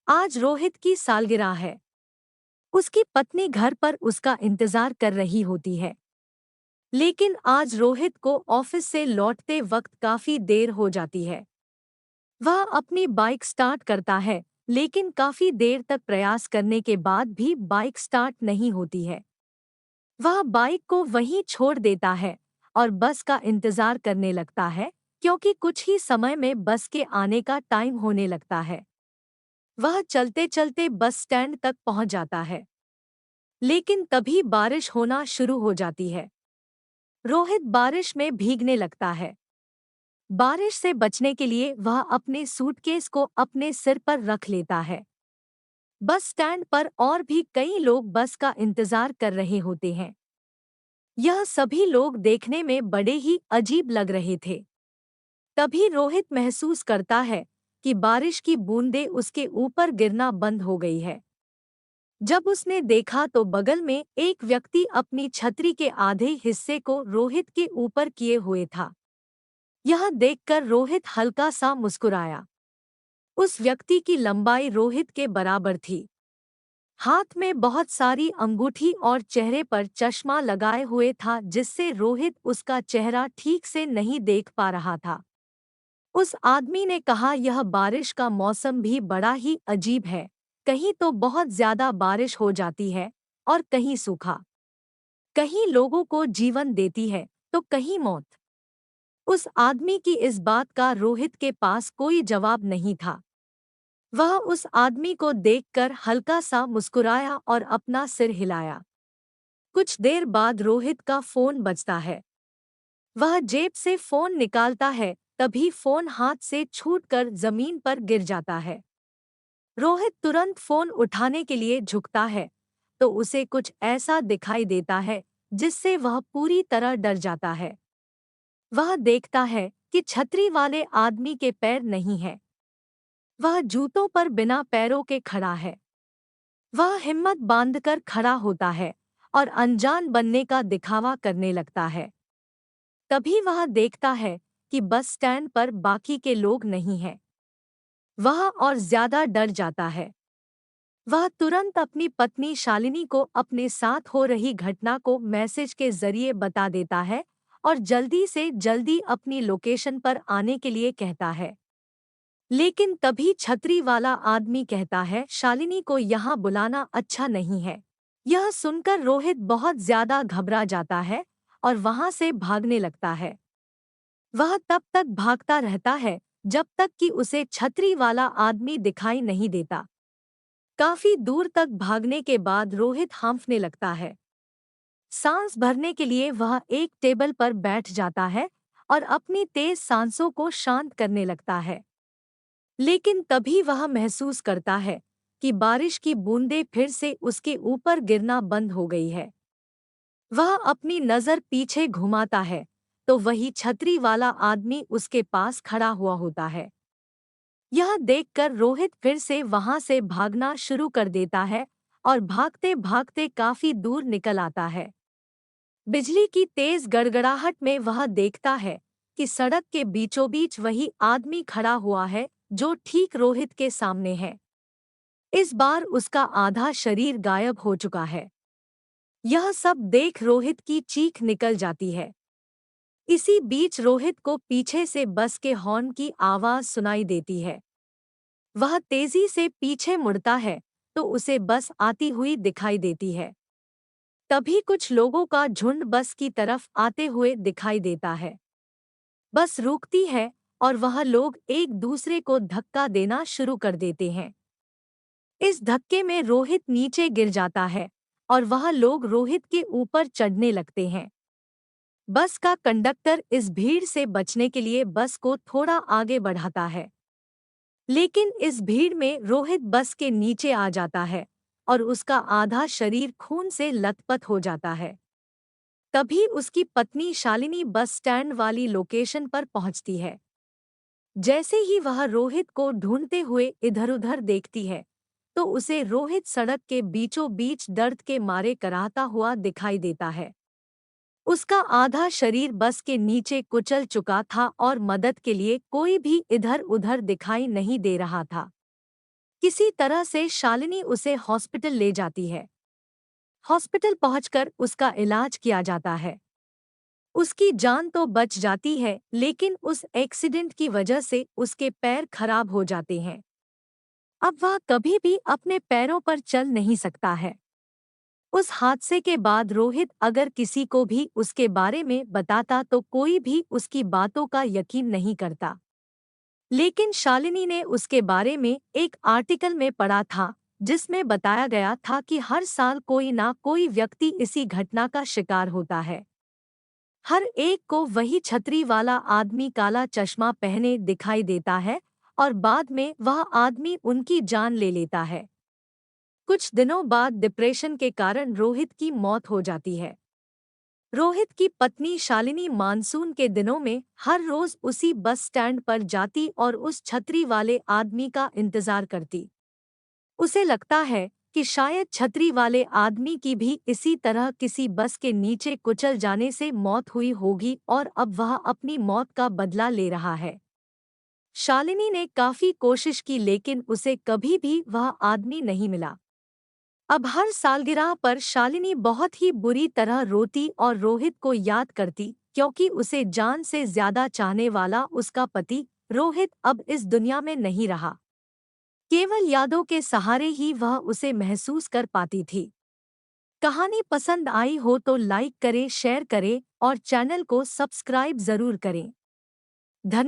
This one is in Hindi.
आज रोहित की सालगिरह है। उसकी पत्नी घर पर उसका इंतजार कर रही होती है। लेकिन आज रोहित को ऑफिस से लौटते वक्त काफी देर हो जाती है। वह अपनी बाइक स्टार्ट करता है, लेकिन काफी देर तक प्रयास करने के बाद भी बाइक स्टार्ट नहीं होती है। वह बाइक को वहीं छोड़ देता है और बस का इंतजार करने लगता है, क्योंकि कुछ ही समय में बस के आने का टाइम होने लगता है। वह चलते चलते बस स्टैंड तक पहुंच जाता है। लेकिन तभी बारिश होना शुरू हो जाती है। रोहित बारिश में भीगने लगता है। बारिश से बचने के लिए वह अपने सूटकेस को अपने सिर पर रख लेता है। बस स्टैंड पर और भी कई लोग बस का इंतजार कर रहे होते हैं। यह सभी लोग देखने में बड़े ही अजीब लग रहे थे। तभी रोहित महसूस करता है कि बारिश की बूंदें उसके ऊपर गिरना बंद हो गई है। जब उसने देखा तो बगल में एक व्यक्ति अपनी छतरी के आधे हिस्से को रोहित के ऊपर किए हुए था। यह देखकर रोहित हल्का सा मुस्कुराया। उस व्यक्ति की लंबाई रोहित के बराबर थी। हाथ में बहुत सारी अंगूठी और चेहरे पर चश्मा लगाए हुए था, जिससे रोहित उसका चेहरा ठीक से नहीं देख पा रहा था। उस आदमी ने कहा, यह बारिश का मौसम भी बड़ा ही अजीब है। कहीं तो बहुत ज्यादा बारिश हो जाती है और कहीं सूखा। कहीं लोगों को जीवन देती है तो कहीं मौत। उस आदमी की इस बात का रोहित के पास कोई जवाब नहीं था। वह उस आदमी को देखकर हल्का सा मुस्कुराया और अपना सिर हिलाया। कुछ देर बाद रोहित का फोन बजता है। वह जेब से फोन निकालता है, तभी फोन हाथ से छूटकर जमीन पर गिर जाता है। रोहित तुरंत फोन उठाने के लिए झुकता है, तो उसे कुछ ऐसा दिखाई देता है जिससे वह पूरी तरह डर जाता है। वह देखता है कि छतरी वाले आदमी के पैर नहीं हैं। वह जूतों पर बिना पैरों के खड़ा है। वह हिम्मत बांधकर खड़ा होता है और अनजान बनने का दिखावा करने लगता है। तभी वह देखता है कि बस स्टैंड पर बाकी के लोग नहीं हैं। वह और ज्यादा डर जाता है। वह तुरंत अपनी पत्नी शालिनी को अपने साथ हो रही घटना को मैसेज के जरिए बता देता है और जल्दी से जल्दी अपनी लोकेशन पर आने के लिए कहता है। लेकिन तभी छतरी वाला आदमी कहता है, शालिनी को यहाँ बुलाना अच्छा नहीं है। यह सुनकर रोहित बहुत ज्यादा घबरा जाता है और वहां से भागने लगता है। वह तब तक भागता रहता है जब तक कि उसे छतरी वाला आदमी दिखाई नहीं देता। काफी दूर तक भागने के बाद रोहित हांफने लगता है। सांस भरने के लिए वह एक टेबल पर बैठ जाता है और अपनी तेज सांसों को शांत करने लगता है। लेकिन तभी वह महसूस करता है कि बारिश की बूंदें फिर से उसके ऊपर गिरना बंद हो गई है। वह अपनी नज़र पीछे घुमाता है तो वही छतरी वाला आदमी उसके पास खड़ा हुआ होता है। यह देखकर रोहित फिर से वहां से भागना शुरू कर देता है और भागते भागते काफी दूर निकल आता है। बिजली की तेज गड़गड़ाहट में वह देखता है कि सड़क के बीचों बीच वही आदमी खड़ा हुआ है जो ठीक रोहित के सामने है। इस बार उसका आधा शरीर गायब हो चुका है। यह सब देख रोहित की चीख निकल जाती है। इसी बीच रोहित को पीछे से बस के हॉर्न की आवाज सुनाई देती है। वह तेजी से पीछे मुड़ता है तो उसे बस आती हुई दिखाई देती है। तभी कुछ लोगों का झुंड बस की तरफ आते हुए दिखाई देता है। बस रुकती है और वह लोग एक दूसरे को धक्का देना शुरू कर देते हैं। इस धक्के में रोहित नीचे गिर जाता है और वह लोग रोहित के ऊपर चढ़ने लगते हैं। बस का कंडक्टर इस भीड़ से बचने के लिए बस को थोड़ा आगे बढ़ाता है। लेकिन इस भीड़ में रोहित बस के नीचे आ जाता है और उसका आधा शरीर खून से लथपथ हो जाता है। तभी उसकी पत्नी शालिनी बस स्टैंड वाली लोकेशन पर पहुंचती है। जैसे ही वह रोहित को ढूंढते हुए इधर-उधर देखती है, तो उसे रोहित सड़क के बीचों बीच दर्द के मारे कराहता हुआ दिखाई देता है। उसका आधा शरीर बस के नीचे कुचल चुका था और मदद के लिए कोई भी इधर-उधर दिखाई नहीं दे रहा था। किसी तरह से शालिनी उसे हॉस्पिटल ले जाती है। हॉस्पिटल पहुंचकर उसका इलाज किया जाता है। उसकी जान तो बच जाती है, लेकिन उस एक्सीडेंट की वजह से उसके पैर खराब हो जाते हैं। अब वह कभी भी अपने पैरों पर चल नहीं सकता है। उस हादसे के बाद रोहित अगर किसी को भी उसके बारे में बताता तो कोई भी उसकी बातों का यकीन नहीं करता। लेकिन शालिनी ने उसके बारे में एक आर्टिकल में पढ़ा था, जिसमें बताया गया था कि हर साल कोई ना कोई व्यक्ति इसी घटना का शिकार होता है। हर एक को वही छतरी वाला आदमी काला चश्मा पहने दिखाई देता है और बाद में वह आदमी उनकी जान ले लेता है। कुछ दिनों बाद डिप्रेशन के कारण रोहित की मौत हो जाती है। रोहित की पत्नी शालिनी मानसून के दिनों में हर रोज उसी बस स्टैंड पर जाती और उस छतरी वाले आदमी का इंतजार करती। उसे लगता है कि शायद छतरी वाले आदमी की भी इसी तरह किसी बस के नीचे कुचल जाने से मौत हुई होगी और अब वह अपनी मौत का बदला ले रहा है। शालिनी ने काफी कोशिश की, लेकिन उसे कभी भी वह आदमी नहीं मिला। अब हर सालगिरह पर शालिनी बहुत ही बुरी तरह रोती और रोहित को याद करती, क्योंकि उसे जान से ज्यादा चाहने वाला उसका पति रोहित अब इस दुनिया में नहीं रहा। केवल यादों के सहारे ही वह उसे महसूस कर पाती थी। कहानी पसंद आई हो तो लाइक करें, शेयर करें और चैनल को सब्सक्राइब जरूर करें। धन्यवाद।